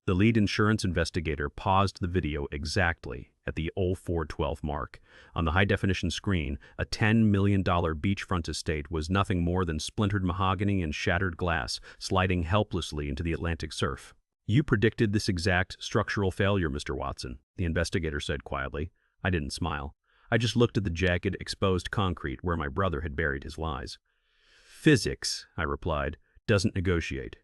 The lead insurance investigator paused the video exactly at the 0412 mark. On the high-definition screen, a $10 million beachfront estate was nothing more than splintered mahogany and shattered glass sliding helplessly into the Atlantic surf. "You predicted this exact structural failure, Mr. Watson," the investigator said quietly. I didn't smile. I just looked at the jagged, exposed concrete where my brother had buried his lies. "Physics," I replied, "doesn't negotiate."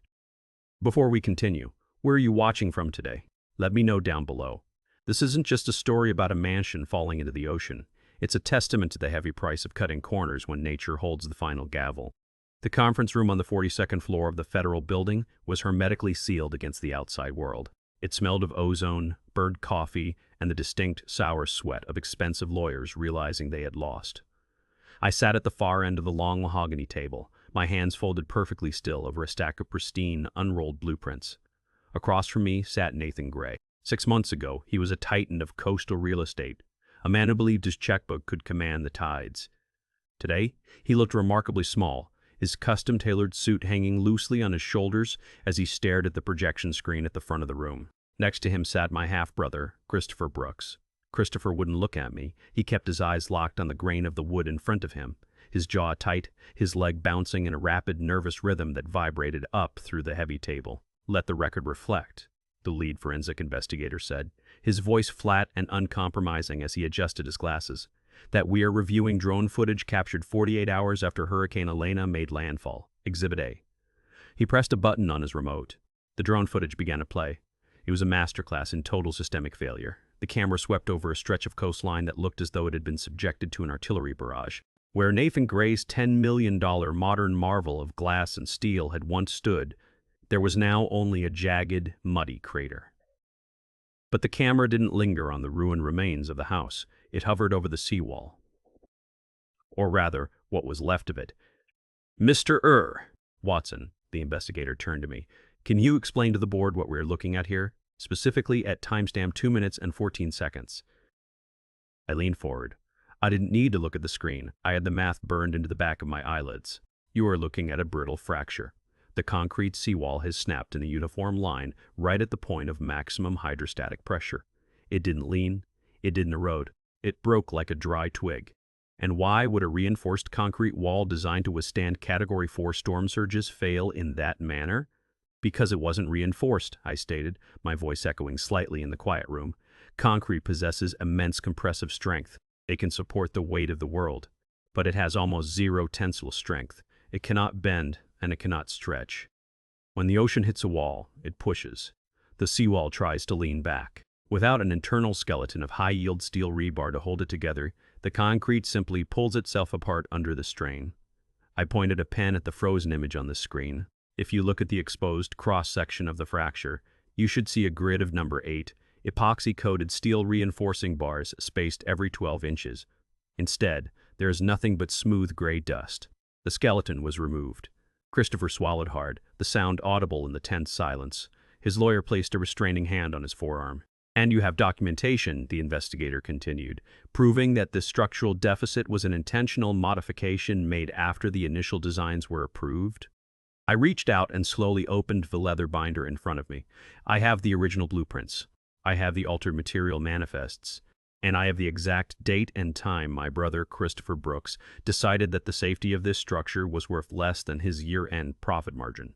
"Before we continue, where are you watching from today? Let me know down below. This isn't just a story about a mansion falling into the ocean. It's a testament to the heavy price of cutting corners when nature holds the final gavel." The conference room on the 42nd floor of the Federal Building was hermetically sealed against the outside world. It smelled of ozone, burnt coffee, and the distinct sour sweat of expensive lawyers realizing they had lost. I sat at the far end of the long mahogany table, my hands folded perfectly still over a stack of pristine, unrolled blueprints. Across from me sat Nathan Gray. 6 months ago, he was a titan of coastal real estate, a man who believed his checkbook could command the tides. Today, he looked remarkably small, his custom-tailored suit hanging loosely on his shoulders as he stared at the projection screen at the front of the room. Next to him sat my half-brother, Christopher Brooks. Christopher wouldn't look at me. He kept his eyes locked on the grain of the wood in front of him, his jaw tight, his leg bouncing in a rapid, nervous rhythm that vibrated up through the heavy table. "Let the record reflect," the lead forensic investigator said, his voice flat and uncompromising as he adjusted his glasses, "that we are reviewing drone footage captured 48 hours after Hurricane Elena made landfall. Exhibit A." He pressed a button on his remote. The drone footage began to play. It was a masterclass in total systemic failure. The camera swept over a stretch of coastline that looked as though it had been subjected to an artillery barrage. Where Nathan Gray's $10 million modern marvel of glass and steel had once stood, there was now only a jagged, muddy crater. But the camera didn't linger on the ruined remains of the house. It hovered over the seawall. Or rather, what was left of it. "Mr. Watson," the investigator turned to me, "can you explain to the board what we're looking at here? Specifically at timestamp 2 minutes and 14 seconds. I leaned forward. I didn't need to look at the screen. I had the math burned into the back of my eyelids. "You are looking at a brittle fracture. The concrete seawall has snapped in a uniform line right at the point of maximum hydrostatic pressure. It didn't lean. It didn't erode. It broke like a dry twig. And why would a reinforced concrete wall designed to withstand Category 4 storm surges fail in that manner? Because it wasn't reinforced," I stated, my voice echoing slightly in the quiet room. "Concrete possesses immense compressive strength. It can support the weight of the world. But it has almost zero tensile strength. It cannot bend, and it cannot stretch. When the ocean hits a wall, it pushes. The seawall tries to lean back. Without an internal skeleton of high-yield steel rebar to hold it together, the concrete simply pulls itself apart under the strain." I pointed a pen at the frozen image on the screen. If you look at the exposed cross-section of the fracture, you should see a grid of number 8, epoxy-coated steel reinforcing bars spaced every 12 inches. Instead, there is nothing but smooth gray dust. The skeleton was removed. Christopher swallowed hard, the sound audible in the tense silence. His lawyer placed a restraining hand on his forearm. "And you have documentation," the investigator continued, "proving that this structural deficit was an intentional modification made after the initial designs were approved?" I reached out and slowly opened the leather binder in front of me. "I have the original blueprints. I have the altered material manifests. And I have the exact date and time my brother, Christopher Brooks, decided that the safety of this structure was worth less than his year-end profit margin."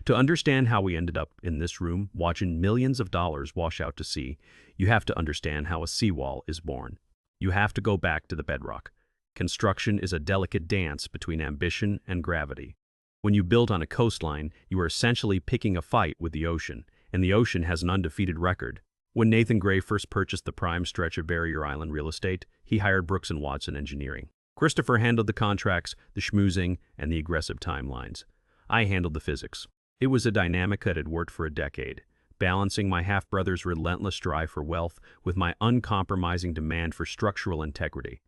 To understand how we ended up in this room watching millions of dollars wash out to sea, you have to understand how a seawall is born. You have to go back to the bedrock. Construction is a delicate dance between ambition and gravity. When you build on a coastline, you are essentially picking a fight with the ocean, and the ocean has an undefeated record. When Nathan Gray first purchased the prime stretch of Barrier Island real estate, he hired Brooks & Watson Engineering. Christopher handled the contracts, the schmoozing, and the aggressive timelines. I handled the physics. It was a dynamic that had worked for a decade, balancing my half-brother's relentless drive for wealth with my uncompromising demand for structural integrity.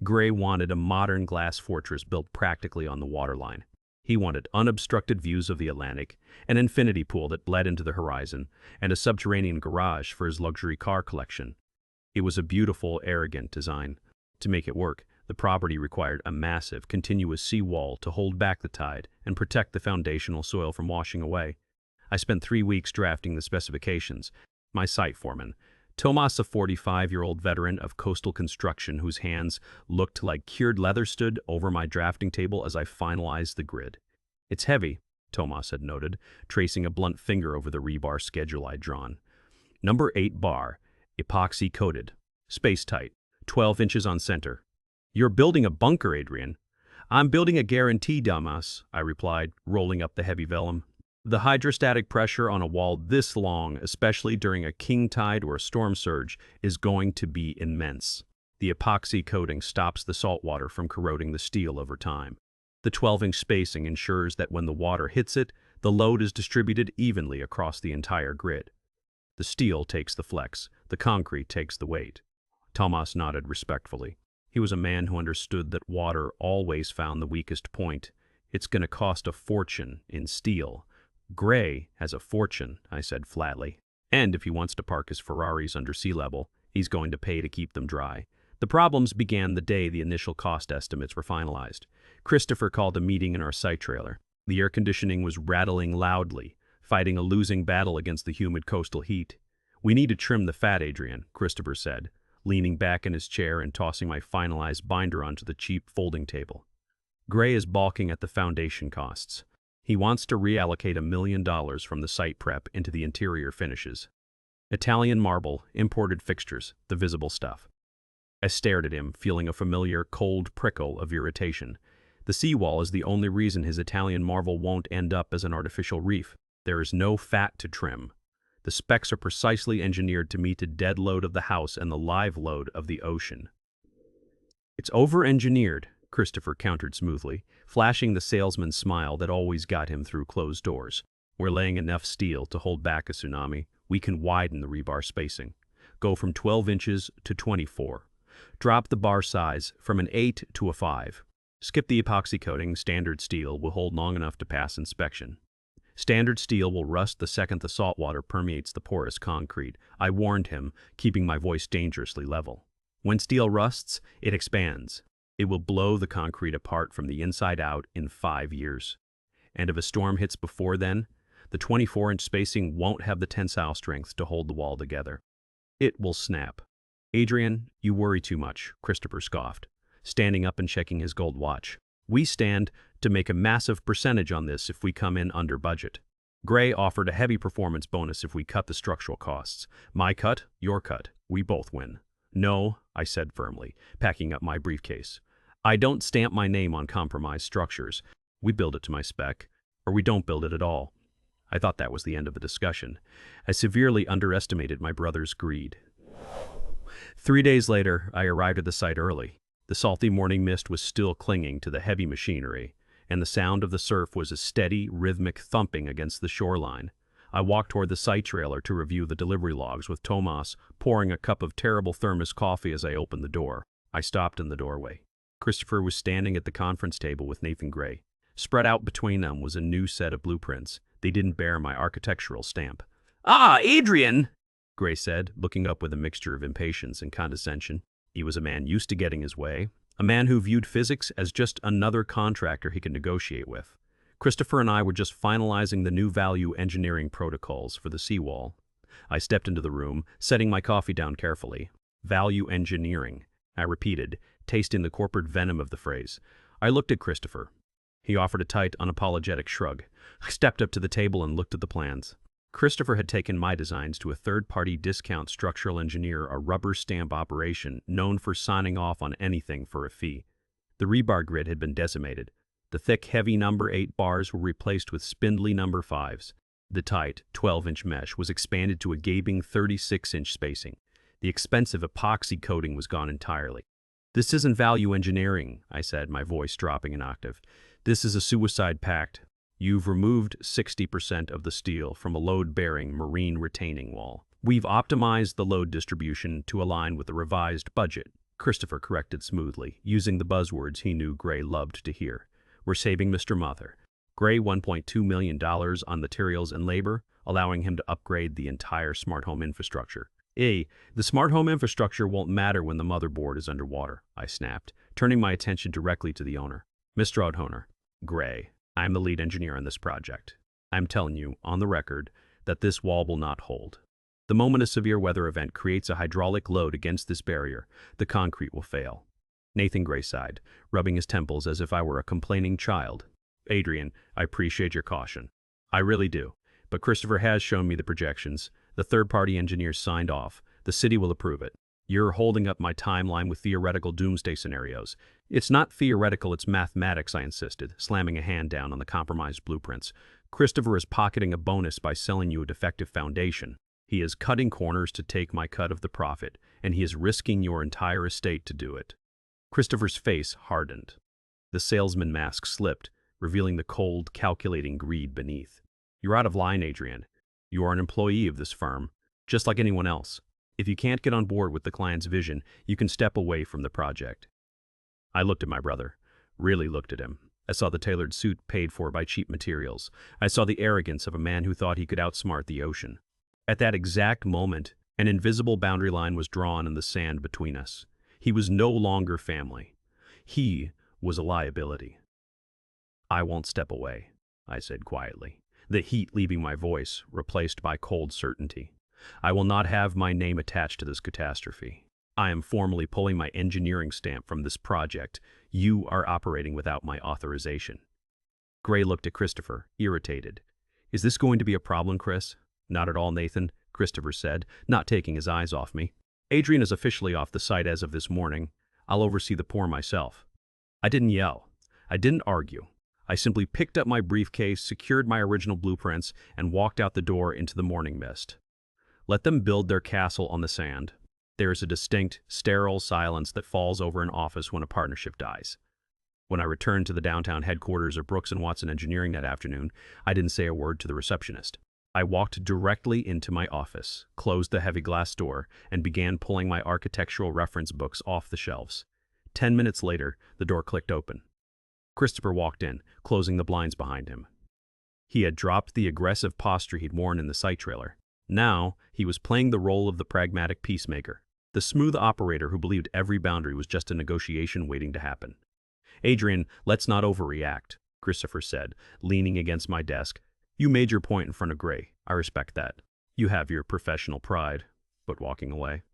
Gray wanted a modern glass fortress built practically on the waterline. He wanted unobstructed views of the Atlantic, an infinity pool that bled into the horizon, and a subterranean garage for his luxury car collection. It was a beautiful, arrogant design. To make it work, the property required a massive, continuous seawall to hold back the tide and protect the foundational soil from washing away. I spent 3 weeks drafting the specifications. My site foreman, Tomas, a 45-year-old veteran of coastal construction whose hands looked like cured leather, stood over my drafting table as I finalized the grid. "It's heavy," Tomas had noted, tracing a blunt finger over the rebar schedule I'd drawn. "Number 8 bar, epoxy-coated, space-tight, 12 inches on center." "You're building a bunker, Adrian." "I'm building a guarantee, Tomas," I replied, rolling up the heavy vellum. "The hydrostatic pressure on a wall this long, especially during a king tide or a storm surge, is going to be immense. The epoxy coating stops the salt water from corroding the steel over time. The 12-inch spacing ensures that when the water hits it, the load is distributed evenly across the entire grid. The steel takes the flex, the concrete takes the weight." Tomas nodded respectfully. He was a man who understood that water always found the weakest point. "It's going to cost a fortune in steel." "Gray has a fortune," I said flatly. "And if he wants to park his Ferraris under sea level, he's going to pay to keep them dry." The problems began the day the initial cost estimates were finalized. Christopher called a meeting in our site trailer. The air conditioning was rattling loudly, fighting a losing battle against the humid coastal heat. "We need to trim the fat, Adrian," Christopher said, leaning back in his chair and tossing my finalized binder onto the cheap folding table. "Gray is balking at the foundation costs. He wants to reallocate $1 million from the site prep into the interior finishes. Italian marble, imported fixtures, the visible stuff." I stared at him, feeling a familiar, cold prickle of irritation. The seawall is the only reason his Italian marble won't end up as an artificial reef. There is no fat to trim. The specs are precisely engineered to meet the dead load of the house and the live load of the ocean. "It's over-engineered," Christopher countered smoothly, flashing the salesman's smile that always got him through closed doors. "We're laying enough steel to hold back a tsunami. We can widen the rebar spacing. Go from 12 inches to 24. Drop the bar size from an 8 to a 5. Skip the epoxy coating. Standard steel will hold long enough to pass inspection. Standard steel will rust the second the salt water permeates the porous concrete," I warned him, keeping my voice dangerously level. "When steel rusts, it expands. It will blow the concrete apart from the inside out in 5 years. And if a storm hits before then, the 24-inch spacing won't have the tensile strength to hold the wall together. It will snap." "Adrian, you worry too much," Christopher scoffed, standing up and checking his gold watch. "We stand to make a massive percentage on this if we come in under budget. Gray offered a heavy performance bonus if we cut the structural costs. My cut, your cut. We both win." "No," I said firmly, packing up my briefcase. "I don't stamp my name on compromised structures. We build it to my spec, or we don't build it at all." I thought that was the end of the discussion. I severely underestimated my brother's greed. 3 days later, I arrived at the site early. The salty morning mist was still clinging to the heavy machinery, and the sound of the surf was a steady, rhythmic thumping against the shoreline. I walked toward the site trailer to review the delivery logs, with Tomas pouring a cup of terrible thermos coffee as I opened the door. I stopped in the doorway. Christopher was standing at the conference table with Nathan Gray. Spread out between them was a new set of blueprints. They didn't bear my architectural stamp. "Ah, Adrian!" Gray said, looking up with a mixture of impatience and condescension. He was a man used to getting his way, a man who viewed physics as just another contractor he could negotiate with. Christopher and I were just finalizing the new value engineering protocols for the seawall. I stepped into the room, setting my coffee down carefully. "Value engineering," I repeated, tasting the corporate venom of the phrase. I looked at Christopher. He offered a tight, unapologetic shrug. I stepped up to the table and looked at the plans. Christopher had taken my designs to a third-party discount structural engineer, a rubber stamp operation known for signing off on anything for a fee. The rebar grid had been decimated. The thick, heavy number 8 bars were replaced with spindly number 5s. The tight, 12-inch mesh was expanded to a gaping 36-inch spacing. The expensive epoxy coating was gone entirely. "This isn't value engineering," I said, my voice dropping an octave. "This is a suicide pact. You've removed 60% of the steel from a load-bearing marine retaining wall. We've optimized the load distribution to align with the revised budget," Christopher corrected smoothly, using the buzzwords he knew Gray loved to hear. "We're saving Mr. Mather. Gray $1.2 million on materials and labor, allowing him to upgrade the entire smart home infrastructure." "The smart home infrastructure won't matter when the motherboard is underwater," I snapped, turning my attention directly to the owner. "Mr. O'Honer, Gray, I'm the lead engineer on this project. I'm telling you, on the record, that this wall will not hold. The moment a severe weather event creates a hydraulic load against this barrier, the concrete will fail. Nathan Gray sighed, rubbing his temples as if I were a complaining child. Adrian, I appreciate your caution. I really do. But Christopher has shown me the projections. The third-party engineers signed off. The city will approve it. You're holding up my timeline with theoretical doomsday scenarios. It's not theoretical, it's mathematics, I insisted, slamming a hand down on the compromised blueprints. Christopher is pocketing a bonus by selling you a defective foundation. He is cutting corners to take my cut of the profit, and he is risking your entire estate to do it. Christopher's face hardened. The salesman mask slipped, revealing the cold, calculating greed beneath. You're out of line, Adrian. You are an employee of this firm, just like anyone else. If you can't get on board with the client's vision, you can step away from the project. I looked at my brother, really looked at him. I saw the tailored suit paid for by cheap materials. I saw the arrogance of a man who thought he could outsmart the ocean. At that exact moment, an invisible boundary line was drawn in the sand between us. He was no longer family. He was a liability. I won't step away, I said quietly, the heat leaving my voice, replaced by cold certainty. I will not have my name attached to this catastrophe. I am formally pulling my engineering stamp from this project. You are operating without my authorization. Gray looked at Christopher, irritated. Is this going to be a problem, Chris? Not at all, Nathan, Christopher said, not taking his eyes off me. Adrian is officially off the site as of this morning. I'll oversee the pour myself. I didn't yell. I didn't argue. I simply picked up my briefcase, secured my original blueprints, and walked out the door into the morning mist. Let them build their castle on the sand. There is a distinct, sterile silence that falls over an office when a partnership dies. When I returned to the downtown headquarters of Brooks & Watson Engineering that afternoon, I didn't say a word to the receptionist. I walked directly into my office, closed the heavy glass door, and began pulling my architectural reference books off the shelves. 10 minutes later, the door clicked open. Christopher walked in, closing the blinds behind him. He had dropped the aggressive posture he'd worn in the site trailer. Now, he was playing the role of the pragmatic peacemaker, the smooth operator who believed every boundary was just a negotiation waiting to happen. Adrian, let's not overreact, Christopher said, leaning against my desk. You made your point in front of Gray. I respect that. You have your professional pride, but walking away.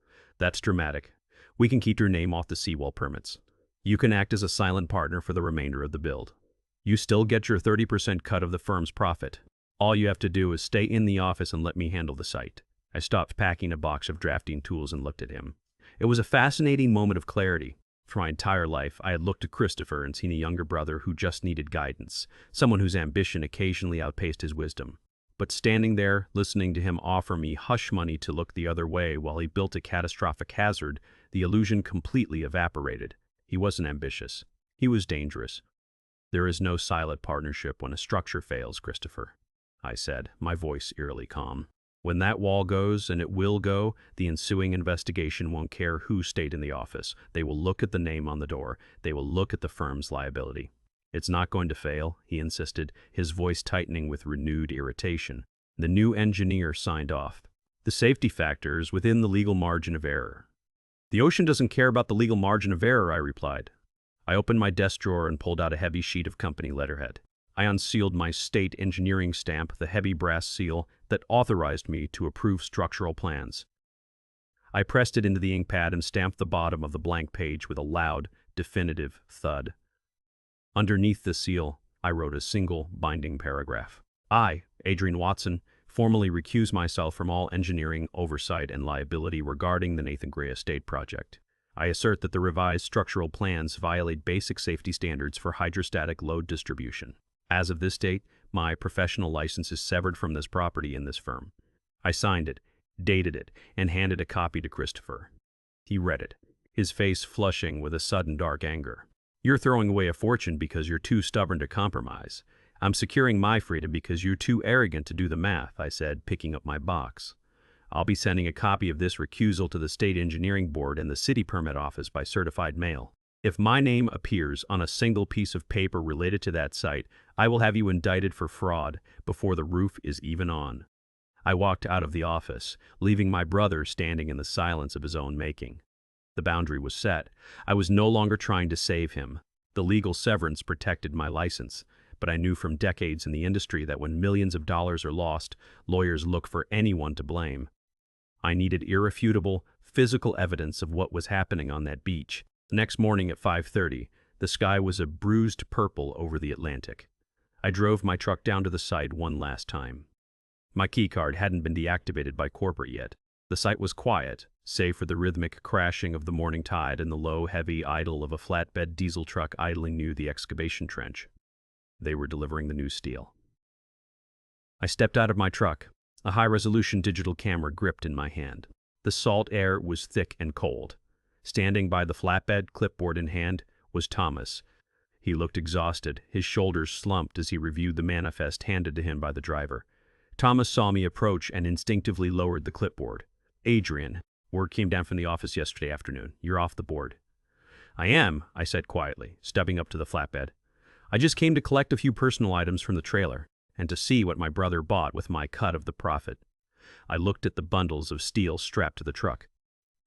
That's dramatic. We can keep your name off the seawall permits. You can act as a silent partner for the remainder of the build. You still get your 30% cut of the firm's profit. All you have to do is stay in the office and let me handle the site. I stopped packing a box of drafting tools and looked at him. It was a fascinating moment of clarity. For my entire life, I had looked to Christopher and seen a younger brother who just needed guidance, someone whose ambition occasionally outpaced his wisdom. But standing there, listening to him offer me hush money to look the other way while he built a catastrophic hazard, the illusion completely evaporated. He wasn't ambitious. He was dangerous. There is no silent partnership when a structure fails, Christopher, I said, my voice eerily calm. When that wall goes, and it will go, the ensuing investigation won't care who stayed in the office. They will look at the name on the door. They will look at the firm's liability. It's not going to fail, he insisted, his voice tightening with renewed irritation. The new engineer signed off. The safety factor is within the legal margin of error. The ocean doesn't care about the legal margin of error, I replied. I opened my desk drawer and pulled out a heavy sheet of company letterhead. I unsealed my state engineering stamp, the heavy brass seal that authorized me to approve structural plans. I pressed it into the ink pad and stamped the bottom of the blank page with a loud, definitive thud. Underneath the seal, I wrote a single, binding paragraph. I, Adrian Watson, formally recuse myself from all engineering oversight and liability regarding the Nathan Gray Estate project. I assert that the revised structural plans violate basic safety standards for hydrostatic load distribution. As of this date, my professional license is severed from this property in this firm. I signed it, dated it, and handed a copy to Christopher. He read it, his face flushing with a sudden dark anger. You're throwing away a fortune because you're too stubborn to compromise. I'm securing my freedom because you're too arrogant to do the math, I said, picking up my box. I'll be sending a copy of this recusal to the State Engineering Board and the City Permit Office by certified mail. If my name appears on a single piece of paper related to that site, I will have you indicted for fraud before the roof is even on. I walked out of the office, leaving my brother standing in the silence of his own making. The boundary was set. I was no longer trying to save him. The legal severance protected my license, but I knew from decades in the industry that when millions of dollars are lost, lawyers look for anyone to blame. I needed irrefutable, physical evidence of what was happening on that beach. The next morning at 5:30, the sky was a bruised purple over the Atlantic. I drove my truck down to the site one last time. My keycard hadn't been deactivated by corporate yet. The site was quiet, save for the rhythmic crashing of the morning tide and the low, heavy idle of a flatbed diesel truck idling near the excavation trench. They were delivering the new steel. I stepped out of my truck, a high-resolution digital camera gripped in my hand. The salt air was thick and cold. Standing by the flatbed, clipboard in hand, was Thomas. He looked exhausted, his shoulders slumped as he reviewed the manifest handed to him by the driver. Thomas saw me approach and instinctively lowered the clipboard. "Adrian, word came down from the office yesterday afternoon. You're off the board." "I am," I said quietly, stepping up to the flatbed. "I just came to collect a few personal items from the trailer, and to see what my brother bought with my cut of the profit." I looked at the bundles of steel strapped to the truck.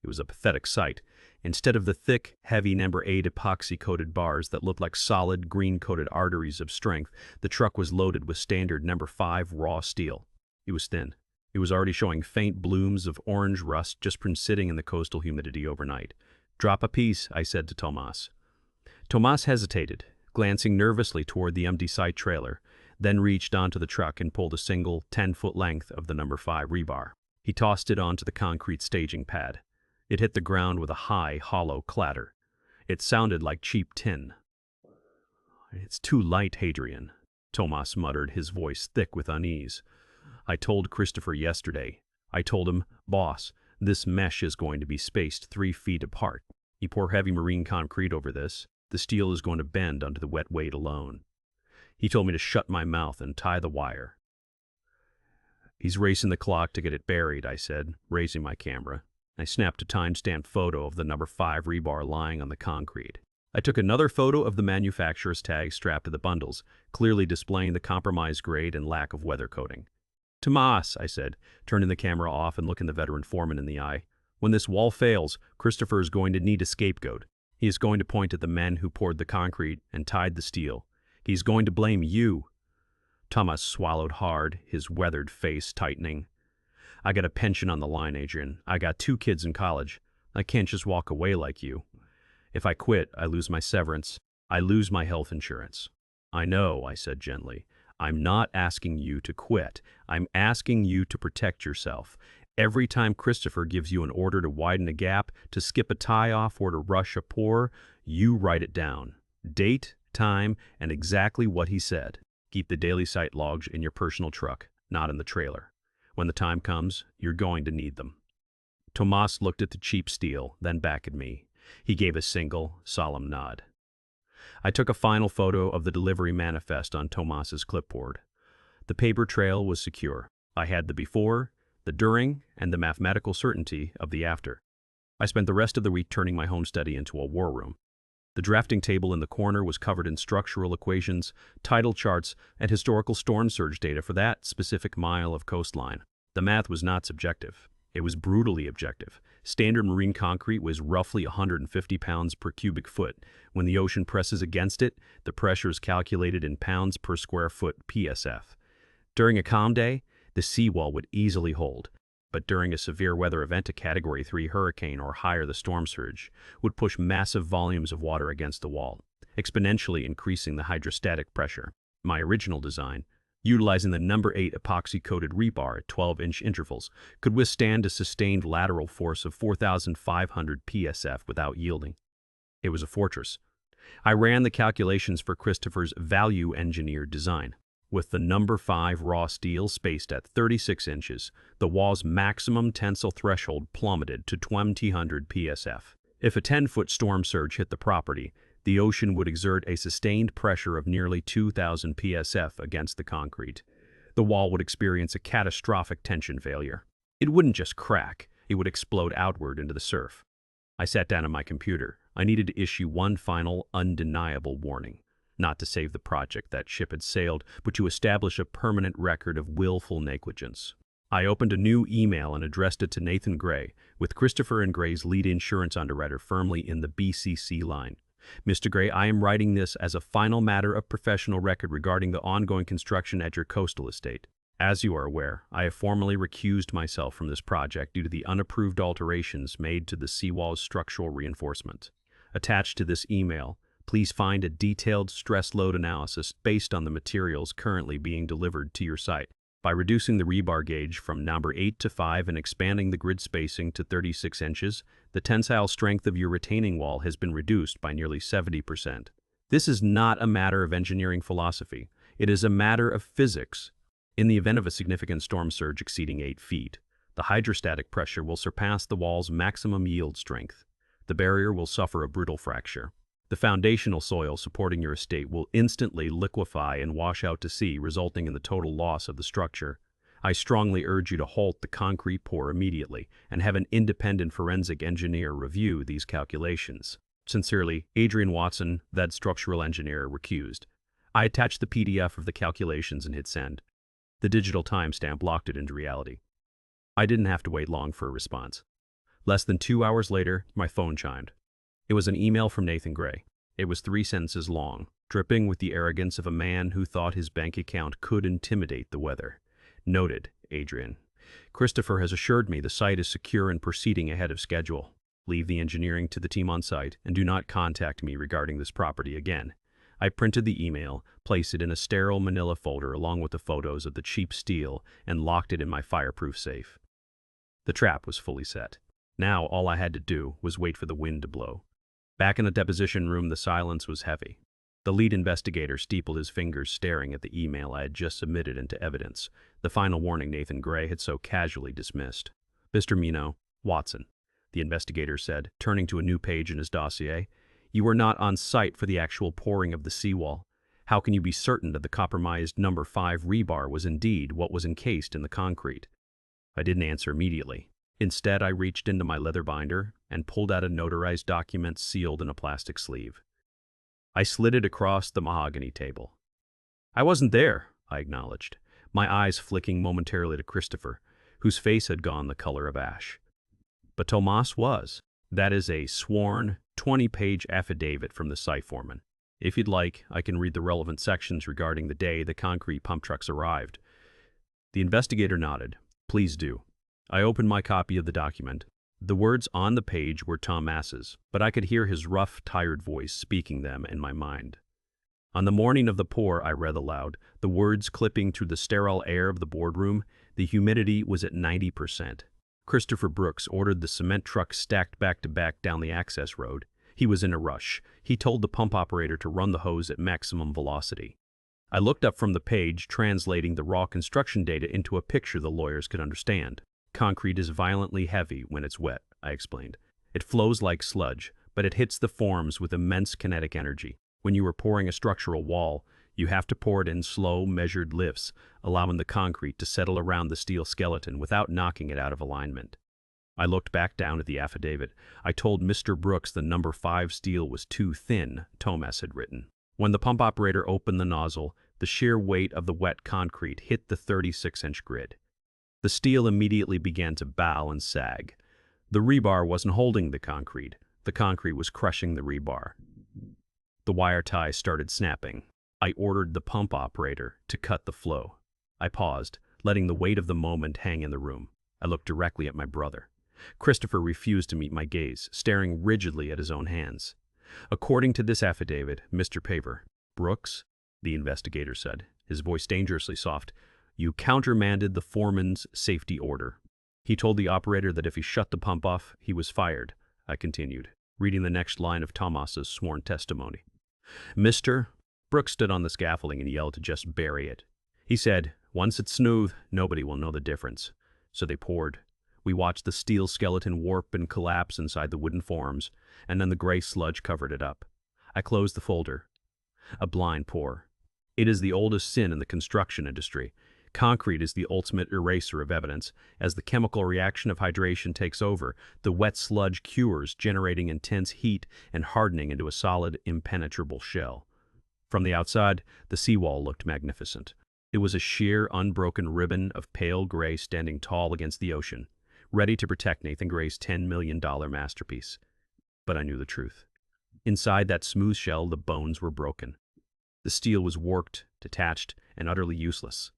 It was a pathetic sight. Instead of the thick, heavy No. 8 epoxy-coated bars that looked like solid, green-coated arteries of strength, the truck was loaded with standard No. 5 raw steel. It was thin. It was already showing faint blooms of orange rust just from sitting in the coastal humidity overnight. "Drop a piece," I said to Tomas. Tomas hesitated, glancing nervously toward the empty site trailer, then reached onto the truck and pulled a single 10-foot length of the No. 5 rebar. He tossed it onto the concrete staging pad. It hit the ground with a high, hollow clatter. It sounded like cheap tin. "It's too light, Hadrian," Tomas muttered, his voice thick with unease. "I told Christopher yesterday. I told him, boss, this mesh is going to be spaced 3 feet apart. You pour heavy marine concrete over this, the steel is going to bend under the wet weight alone. He told me to shut my mouth and tie the wire." "He's racing the clock to get it buried," I said, raising my camera. I snapped a time-stamped photo of the No. 5 rebar lying on the concrete. I took another photo of the manufacturer's tag strapped to the bundles, clearly displaying the compromised grade and lack of weather coating. "Tomas," I said, turning the camera off and looking the veteran foreman in the eye, "when this wall fails, Christopher is going to need a scapegoat. He is going to point at the men who poured the concrete and tied the steel. He's going to blame you." Thomas swallowed hard, his weathered face tightening. "I got a pension on the line, Adrian. I got 2 kids in college. I can't just walk away like you. If I quit, I lose my severance. I lose my health insurance." "I know," I said gently. "I'm not asking you to quit. I'm asking you to protect yourself. Every time Christopher gives you an order to widen a gap, to skip a tie-off, or to rush a pour, you write it down. Date, time, and exactly what he said. Keep the daily site logs in your personal truck, not in the trailer. When the time comes, you're going to need them." Tomas looked at the cheap steel, then back at me. He gave a single, solemn nod. I took a final photo of the delivery manifest on Tomas's clipboard. The paper trail was secure. I had the before, the during, and the mathematical certainty of the after. I spent the rest of the week turning my home study into a war room. The drafting table in the corner was covered in structural equations, tidal charts, and historical storm surge data for that specific mile of coastline. The math was not subjective. It was brutally objective. Standard marine concrete was roughly 150 pounds per cubic foot. When the ocean presses against it, the pressure is calculated in pounds per square foot PSF. During a calm day, the seawall would easily hold, but during a severe weather event, a Category 3 hurricane or higher, the storm surge would push massive volumes of water against the wall, exponentially increasing the hydrostatic pressure. My original design, utilizing the No. 8 epoxy-coated rebar at 12-inch intervals, could withstand a sustained lateral force of 4,500 psf without yielding. It was a fortress. I ran the calculations for Christopher's value-engineered design. With the No. 5 raw steel spaced at 36 inches, the wall's maximum tensile threshold plummeted to 2,000 psf. If a 10-foot storm surge hit the property, the ocean would exert a sustained pressure of nearly 2,000 psf against the concrete. The wall would experience a catastrophic tension failure. It wouldn't just crack, it would explode outward into the surf. I sat down at my computer. I needed to issue one final, undeniable warning. Not to save the project, that ship had sailed, but to establish a permanent record of willful negligence. I opened a new email and addressed it to Nathan Gray, with Christopher and Gray's lead insurance underwriter firmly in the BCC line. Mr. Gray, I am writing this as a final matter of professional record regarding the ongoing construction at your coastal estate. As you are aware, I have formally recused myself from this project due to the unapproved alterations made to the seawall's structural reinforcement. Attached to this email, please find a detailed stress load analysis based on the materials currently being delivered to your site. By reducing the rebar gauge from number 8 to 5 and expanding the grid spacing to 36 inches, the tensile strength of your retaining wall has been reduced by nearly 70%. This is not a matter of engineering philosophy. It is a matter of physics. In the event of a significant storm surge exceeding 8 feet, the hydrostatic pressure will surpass the wall's maximum yield strength. The barrier will suffer a brutal fracture. The foundational soil supporting your estate will instantly liquefy and wash out to sea, resulting in the total loss of the structure. I strongly urge you to halt the concrete pour immediately and have an independent forensic engineer review these calculations. Sincerely, Adrian Watson, that structural engineer, recused. I attached the PDF of the calculations and hit send. The digital timestamp locked it into reality. I didn't have to wait long for a response. Less than 2 hours later, my phone chimed. It was an email from Nathan Gray. It was 3 sentences long, dripping with the arrogance of a man who thought his bank account could intimidate the weather. Noted, Adrian. Christopher has assured me the site is secure and proceeding ahead of schedule. Leave the engineering to the team on site and do not contact me regarding this property again. I printed the email, placed it in a sterile manila folder along with the photos of the cheap steel, and locked it in my fireproof safe. The trap was fully set. Now all I had to do was wait for the wind to blow. Back in the deposition room, the silence was heavy. The lead investigator steepled his fingers, staring at the email I had just submitted into evidence, the final warning Nathan Gray had so casually dismissed. Mr. Mino, Watson, the investigator said, turning to a new page in his dossier. You were not on site for the actual pouring of the seawall. How can you be certain that the compromised number 5 rebar was indeed what was encased in the concrete? I didn't answer immediately. Instead, I reached into my leather binder and pulled out a notarized document sealed in a plastic sleeve. I slid it across the mahogany table. I wasn't there, I acknowledged, my eyes flicking momentarily to Christopher, whose face had gone the color of ash. But Tomas was. That is a sworn, 20-page affidavit from the site foreman. If you'd like, I can read the relevant sections regarding the day the concrete pump trucks arrived. The investigator nodded. Please do. I opened my copy of the document. The words on the page were Tomas's, but I could hear his rough, tired voice speaking them in my mind. On the morning of the pour, I read aloud, the words clipping through the sterile air of the boardroom. The humidity was at 90%. Christopher Brooks ordered the cement truck stacked back-to-back down the access road. He was in a rush. He told the pump operator to run the hose at maximum velocity. I looked up from the page, translating the raw construction data into a picture the lawyers could understand. Concrete is violently heavy when it's wet, I explained. It flows like sludge, but it hits the forms with immense kinetic energy. When you are pouring a structural wall, you have to pour it in slow, measured lifts, allowing the concrete to settle around the steel skeleton without knocking it out of alignment. I looked back down at the affidavit. I told Mr. Brooks the number 5 steel was too thin, Tomas had written. When the pump operator opened the nozzle, the sheer weight of the wet concrete hit the 36-inch grid. The steel immediately began to bow and sag. The rebar wasn't holding the concrete was crushing the rebar. The wire ties started snapping. I ordered the pump operator to cut the flow. I paused, letting the weight of the moment hang in the room. I looked directly at my brother. Christopher refused to meet my gaze, staring rigidly at his own hands. According to this affidavit, Mr. Paver, Brooks, the investigator said, his voice dangerously soft, you countermanded the foreman's safety order. He told the operator that if he shut the pump off, he was fired, I continued, reading the next line of Tomas's sworn testimony. Mr. Brooks stood on the scaffolding and yelled to just bury it. He said, once it's smooth, nobody will know the difference. So they poured. We watched the steel skeleton warp and collapse inside the wooden forms, and then the gray sludge covered it up. I closed the folder. A blind pour. It is the oldest sin in the construction industry. Concrete is the ultimate eraser of evidence. As the chemical reaction of hydration takes over, the wet sludge cures, generating intense heat and hardening into a solid, impenetrable shell. From the outside, the seawall looked magnificent. It was a sheer, unbroken ribbon of pale gray standing tall against the ocean, ready to protect Nathan Gray's $10 million masterpiece. But I knew the truth. Inside that smooth shell, the bones were broken. The steel was warped, detached, and utterly useless.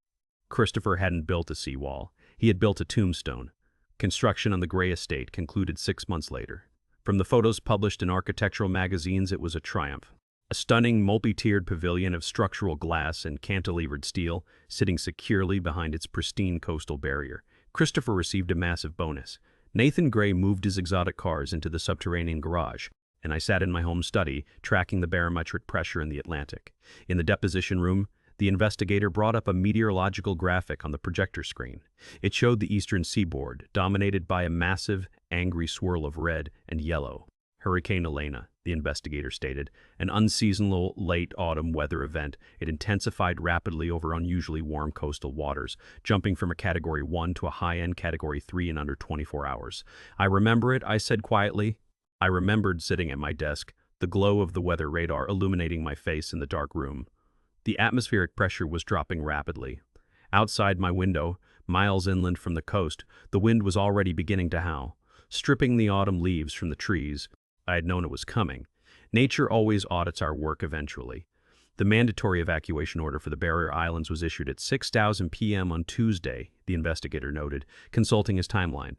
Christopher hadn't built a seawall. He had built a tombstone. Construction on the Gray estate concluded 6 months later. From the photos published in architectural magazines, it was a triumph. A stunning, multi-tiered pavilion of structural glass and cantilevered steel, sitting securely behind its pristine coastal barrier. Christopher received a massive bonus. Nathan Gray moved his exotic cars into the subterranean garage, and I sat in my home study, tracking the barometric pressure in the Atlantic. In the deposition room, the investigator brought up a meteorological graphic on the projector screen. It showed the eastern seaboard, dominated by a massive, angry swirl of red and yellow. Hurricane Elena, the investigator stated, an unseasonal late autumn weather event. It intensified rapidly over unusually warm coastal waters, jumping from a Category 1 to a high-end Category 3 in under 24 hours. I remember it, I said quietly. I remembered sitting at my desk, the glow of the weather radar illuminating my face in the dark room. The atmospheric pressure was dropping rapidly. Outside my window, miles inland from the coast, the wind was already beginning to howl, stripping the autumn leaves from the trees. I had known it was coming. Nature always audits our work eventually. The mandatory evacuation order for the barrier islands was issued at 6:00 p.m. on Tuesday, the investigator noted, consulting his timeline.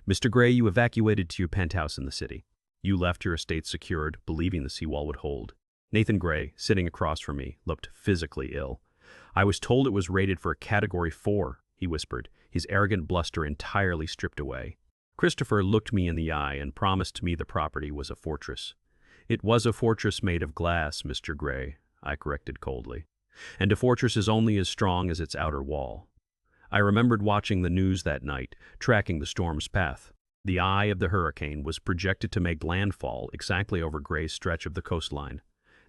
Mr. Gray, you evacuated to your penthouse in the city. You left your estate secured, believing the seawall would hold. Nathan Gray, sitting across from me, looked physically ill. I was told it was rated for a Category 4, he whispered, his arrogant bluster entirely stripped away. Christopher looked me in the eye and promised me the property was a fortress. It was a fortress made of glass, Mr. Gray, I corrected coldly. And a fortress is only as strong as its outer wall. I remembered watching the news that night, tracking the storm's path. The eye of the hurricane was projected to make landfall exactly over Gray's stretch of the coastline.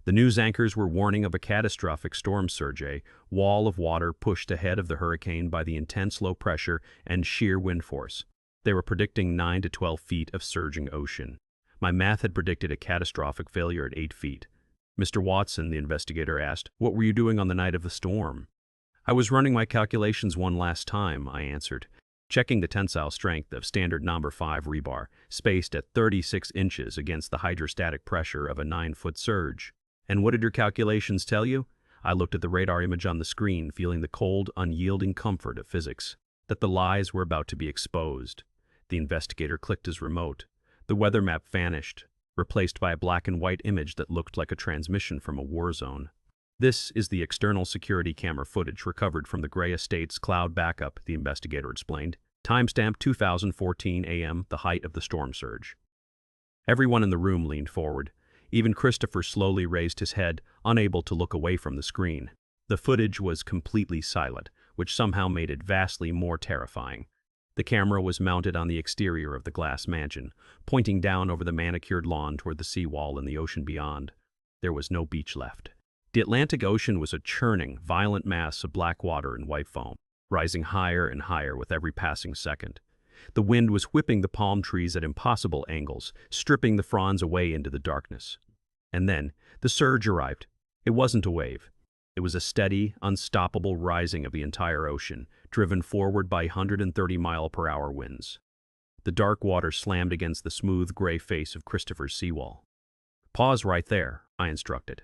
The news anchors were warning of a catastrophic storm surge, a wall of water pushed ahead of the hurricane by the intense low pressure and sheer wind force. They were predicting 9 to 12 feet of surging ocean. My math had predicted a catastrophic failure at 8 feet. Mr. Watson, the investigator asked, what were you doing on the night of the storm? I was running my calculations one last time, I answered, checking the tensile strength of standard number 5 rebar, spaced at 36 inches against the hydrostatic pressure of a 9-foot surge. And what did your calculations tell you? I looked at the radar image on the screen, feeling the cold, unyielding comfort of physics. That the lies were about to be exposed. The investigator clicked his remote. The weather map vanished, replaced by a black and white image that looked like a transmission from a war zone. This is the external security camera footage recovered from the Gray Estate's cloud backup, the investigator explained. Timestamp 2014 a.m., the height of the storm surge. Everyone in the room leaned forward. Even Christopher slowly raised his head, unable to look away from the screen. The footage was completely silent, which somehow made it vastly more terrifying. The camera was mounted on the exterior of the glass mansion, pointing down over the manicured lawn toward the seawall and the ocean beyond. There was no beach left. The Atlantic Ocean was a churning, violent mass of black water and white foam, rising higher and higher with every passing second. The wind was whipping the palm trees at impossible angles, stripping the fronds away into the darkness. And then, the surge arrived. It wasn't a wave. It was a steady, unstoppable rising of the entire ocean, driven forward by 130-mile-per-hour winds. The dark water slammed against the smooth gray face of Christopher's seawall. Pause right there, I instructed.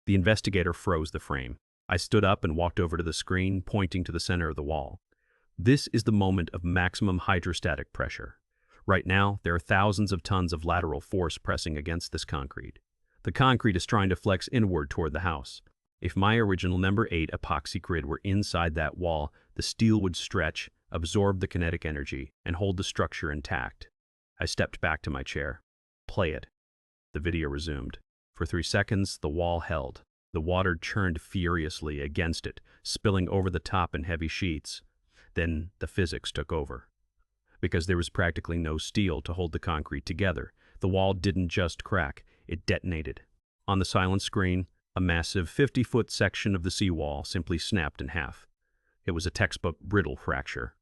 The investigator froze the frame. I stood up and walked over to the screen, pointing to the center of the wall. This is the moment of maximum hydrostatic pressure. Right now, there are thousands of tons of lateral force pressing against this concrete. The concrete is trying to flex inward toward the house. If my original number 8 epoxy grid were inside that wall, the steel would stretch, absorb the kinetic energy, and hold the structure intact. I stepped back to my chair. Play it. The video resumed. For 3 seconds, the wall held. The water churned furiously against it, spilling over the top in heavy sheets. Then the physics took over. Because there was practically no steel to hold the concrete together, the wall didn't just crack, it detonated. On the silent screen, a massive 50-foot section of the seawall simply snapped in half. It was a textbook brittle fracture.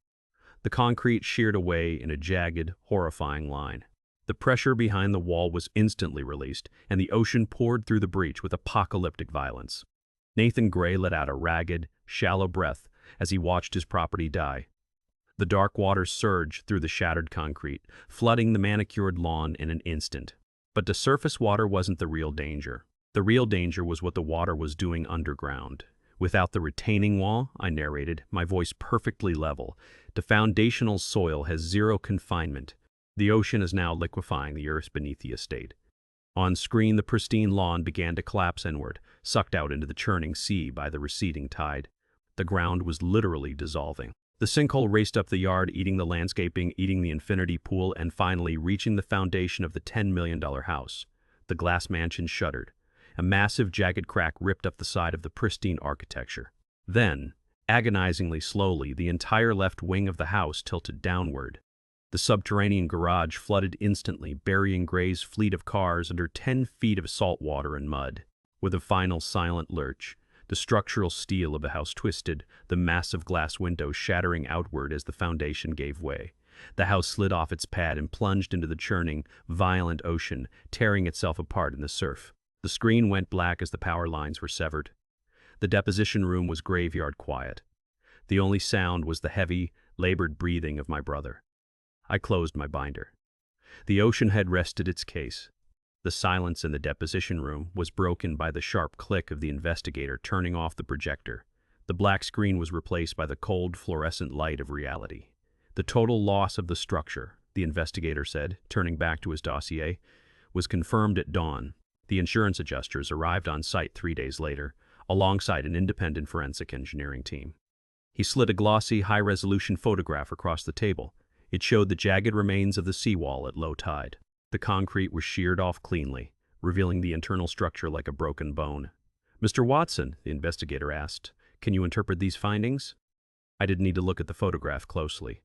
The concrete sheared away in a jagged, horrifying line. The pressure behind the wall was instantly released, and the ocean poured through the breach with apocalyptic violence. Nathan Gray let out a ragged, shallow breath as he watched his property die. The dark waters surged through the shattered concrete, flooding the manicured lawn in an instant. But the surface water wasn't the real danger. The real danger was what the water was doing underground. Without the retaining wall, I narrated, my voice perfectly level, the foundational soil has zero confinement. The ocean is now liquefying the earth beneath the estate. On screen, the pristine lawn began to collapse inward, sucked out into the churning sea by the receding tide. The ground was literally dissolving. The sinkhole raced up the yard, eating the landscaping, eating the infinity pool, and finally reaching the foundation of the $10 million house. The glass mansion shuddered. A massive, jagged crack ripped up the side of the pristine architecture. Then, agonizingly slowly, the entire left wing of the house tilted downward. The subterranean garage flooded instantly, burying Gray's fleet of cars under 10 feet of salt water and mud. With a final silent lurch, the structural steel of the house twisted, the massive glass windows shattering outward as the foundation gave way. The house slid off its pad and plunged into the churning, violent ocean, tearing itself apart in the surf. The screen went black as the power lines were severed. The deposition room was graveyard quiet. The only sound was the heavy, labored breathing of my brother. I closed my binder. The ocean had rested its case. The silence in the deposition room was broken by the sharp click of the investigator turning off the projector. The black screen was replaced by the cold, fluorescent light of reality. The total loss of the structure, the investigator said, turning back to his dossier, was confirmed at dawn. The insurance adjusters arrived on site 3 days later, alongside an independent forensic engineering team. He slid a glossy, high-resolution photograph across the table. It showed the jagged remains of the seawall at low tide. The concrete was sheared off cleanly, revealing the internal structure like a broken bone. "Mr. Watson," the investigator asked, "can you interpret these findings?" I didn't need to look at the photograph closely.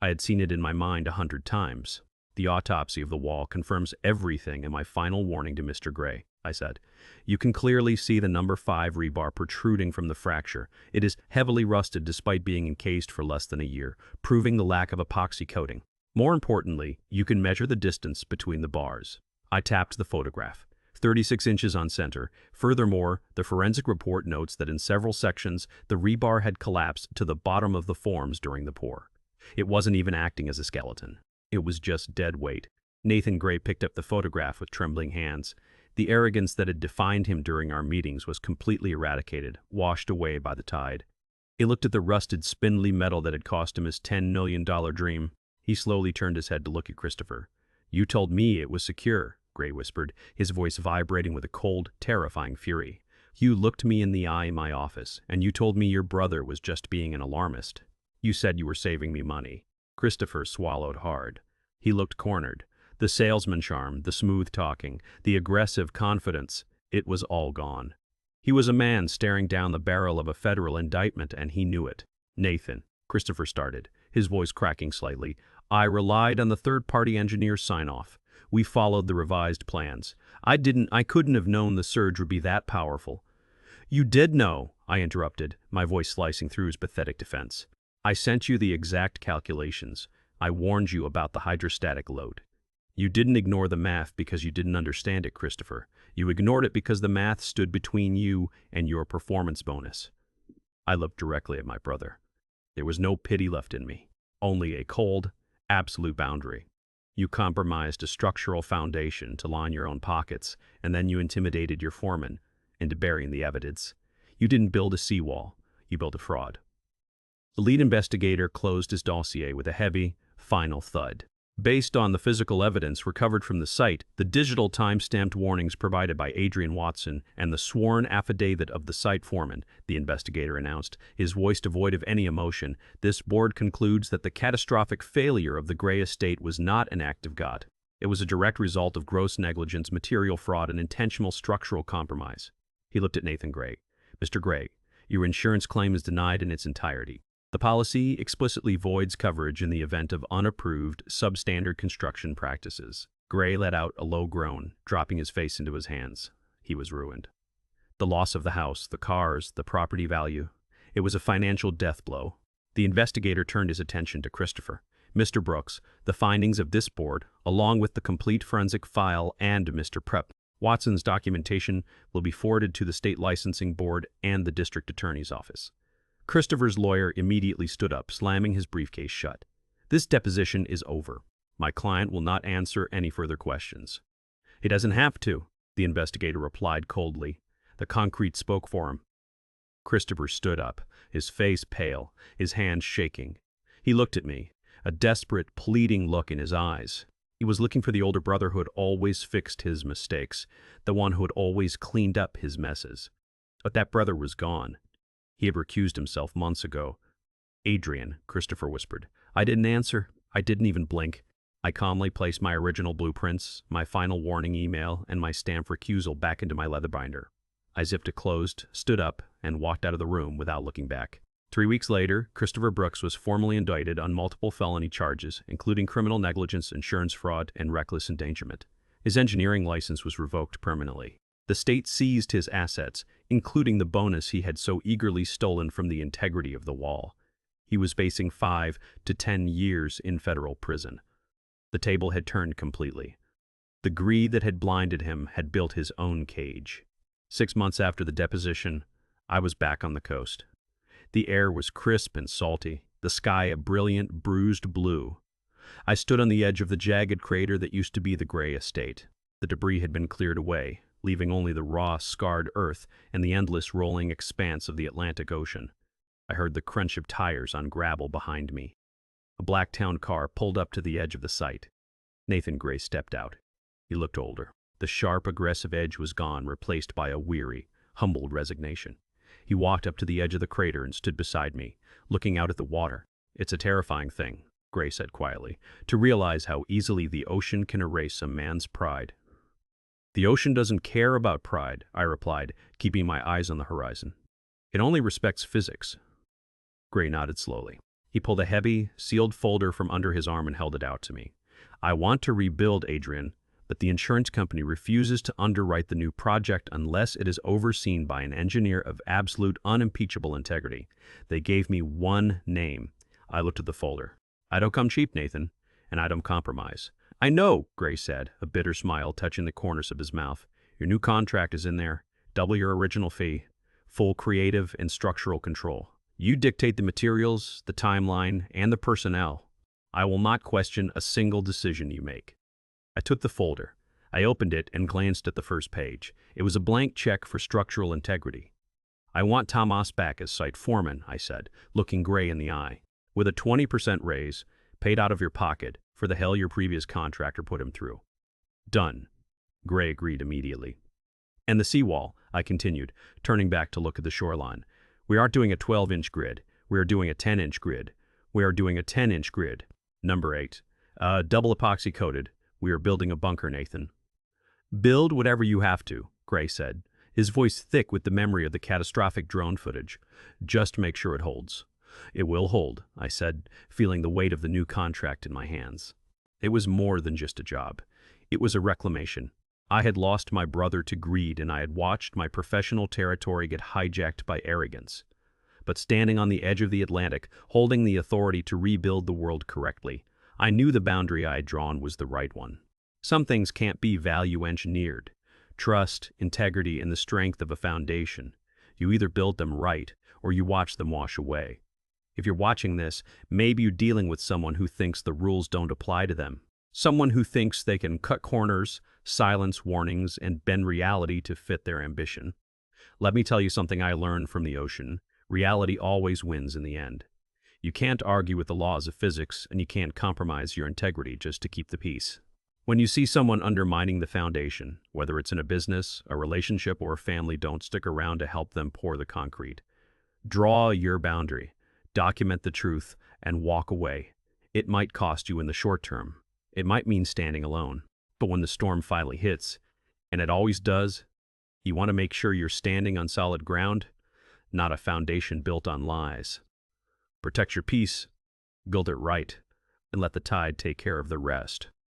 I had seen it in my mind 100 times. "The autopsy of the wall confirms everything and my final warning to Mr. Gray," I said. "You can clearly see the number 5 rebar protruding from the fracture. It is heavily rusted despite being encased for less than a year, proving the lack of epoxy coating. More importantly, you can measure the distance between the bars." I tapped the photograph. 36 inches on center. Furthermore, the forensic report notes that in several sections, the rebar had collapsed to the bottom of the forms during the pour. It wasn't even acting as a skeleton. It was just dead weight. Nathan Gray picked up the photograph with trembling hands. The arrogance that had defined him during our meetings was completely eradicated, washed away by the tide. He looked at the rusted, spindly metal that had cost him his $10 million dream. He slowly turned his head to look at Christopher. "You told me it was secure," Gray whispered, his voice vibrating with a cold, terrifying fury. "You looked me in the eye in my office, and you told me your brother was just being an alarmist. You said you were saving me money." Christopher swallowed hard. He looked cornered. The salesman charm, the smooth talking, the aggressive confidence, it was all gone. He was a man staring down the barrel of a federal indictment, and he knew it. "Nathan," Christopher started, his voice cracking slightly, "I relied on the third-party engineer's sign-off. We followed the revised plans. I couldn't have known the surge would be that powerful." "You did know," I interrupted, my voice slicing through his pathetic defense. "I sent you the exact calculations. I warned you about the hydrostatic load." "You didn't ignore the math because you didn't understand it, Christopher. You ignored it because the math stood between you and your performance bonus." I looked directly at my brother. There was no pity left in me, only a cold, absolute boundary. "You compromised a structural foundation to line your own pockets, and then you intimidated your foreman into burying the evidence. You didn't build a seawall, you built a fraud." The lead investigator closed his dossier with a heavy, final thud. Based on the physical evidence recovered from the site, the digital time-stamped warnings provided by Adrian Watson, and the sworn affidavit of the site foreman, the investigator announced, his voice devoid of any emotion, this board concludes that the catastrophic failure of the Gray estate was not an act of God. It was a direct result of gross negligence, material fraud, and intentional structural compromise. He looked at Nathan Gray. "Mr. Gray, your insurance claim is denied in its entirety. The policy explicitly voids coverage in the event of unapproved, substandard construction practices." Gray let out a low groan, dropping his face into his hands. He was ruined. The loss of the house, the cars, the property value. It was a financial death blow. The investigator turned his attention to Christopher. "Mr. Brooks, the findings of this board, along with the complete forensic file and Mr. Prep Watson's documentation, will be forwarded to the state licensing board and the district attorney's office." Christopher's lawyer immediately stood up, slamming his briefcase shut. "This deposition is over. My client will not answer any further questions." He doesn't have to, the investigator replied coldly. The concrete spoke for him. Christopher stood up, his face pale, his hands shaking. He looked at me, a desperate, pleading look in his eyes. He was looking for the older brother who had always fixed his mistakes, the one who had always cleaned up his messes. But that brother was gone. He had recused himself months ago. Adrian, Christopher whispered. I didn't answer. I didn't even blink. I calmly placed my original blueprints, my final warning email, and my stamped recusal back into my leather binder. I zipped it closed, stood up, and walked out of the room without looking back. 3 weeks later, Christopher Brooks was formally indicted on multiple felony charges, including criminal negligence, insurance fraud, and reckless endangerment. His engineering license was revoked permanently. The state seized his assets, including the bonus he had so eagerly stolen from the integrity of the wall. He was facing 5 to 10 years in federal prison. The table had turned completely. The greed that had blinded him had built his own cage. 6 months after the deposition, I was back on the coast. The air was crisp and salty, the sky a brilliant, bruised blue. I stood on the edge of the jagged crater that used to be the Gray Estate. The debris had been cleared away, leaving only the raw, scarred earth and the endless rolling expanse of the Atlantic Ocean. I heard the crunch of tires on gravel behind me. A black town car pulled up to the edge of the site. Nathan Gray stepped out. He looked older. The sharp, aggressive edge was gone, replaced by a weary, humbled resignation. He walked up to the edge of the crater and stood beside me, looking out at the water. It's a terrifying thing, Gray said quietly, to realize how easily the ocean can erase a man's pride. The ocean doesn't care about pride, I replied, keeping my eyes on the horizon. It only respects physics. Gray nodded slowly. He pulled a heavy, sealed folder from under his arm and held it out to me. I want to rebuild, Adrian, but the insurance company refuses to underwrite the new project unless it is overseen by an engineer of absolute, unimpeachable integrity. They gave me one name. I looked at the folder. I don't come cheap, Nathan, and I don't compromise. I know, Gray said, a bitter smile touching the corners of his mouth. Your new contract is in there. Double your original fee. Full creative and structural control. You dictate the materials, the timeline, and the personnel. I will not question a single decision you make. I took the folder. I opened it and glanced at the first page. It was a blank check for structural integrity. I want Tomas back as site foreman, I said, looking Gray in the eye. With a 20% raise, paid out of your pocket, for the hell your previous contractor put him through. Done. Gray agreed immediately. And the seawall, I continued, turning back to look at the shoreline. We aren't doing a 12-inch grid. We are doing a 10-inch grid. We are doing a 10-inch grid. Number 8. Double epoxy coated. We are building a bunker, Nathan. Build whatever you have to, Gray said, his voice thick with the memory of the catastrophic drone footage. Just make sure it holds. It will hold, I said, feeling the weight of the new contract in my hands. It was more than just a job. It was a reclamation. I had lost my brother to greed, and I had watched my professional territory get hijacked by arrogance. But standing on the edge of the Atlantic, holding the authority to rebuild the world correctly, I knew the boundary I had drawn was the right one. Some things can't be value-engineered. Trust, integrity, and the strength of a foundation. You either build them right, or you watch them wash away. If you're watching this, maybe you're dealing with someone who thinks the rules don't apply to them. Someone who thinks they can cut corners, silence warnings, and bend reality to fit their ambition. Let me tell you something I learned from the ocean. Reality always wins in the end. You can't argue with the laws of physics, and you can't compromise your integrity just to keep the peace. When you see someone undermining the foundation, whether it's in a business, a relationship, or a family, don't stick around to help them pour the concrete. Draw your boundary, document the truth, and walk away. It might cost you in the short term. It might mean standing alone. But when the storm finally hits, and it always does, you want to make sure you're standing on solid ground, not a foundation built on lies. Protect your peace, build it right, and let the tide take care of the rest.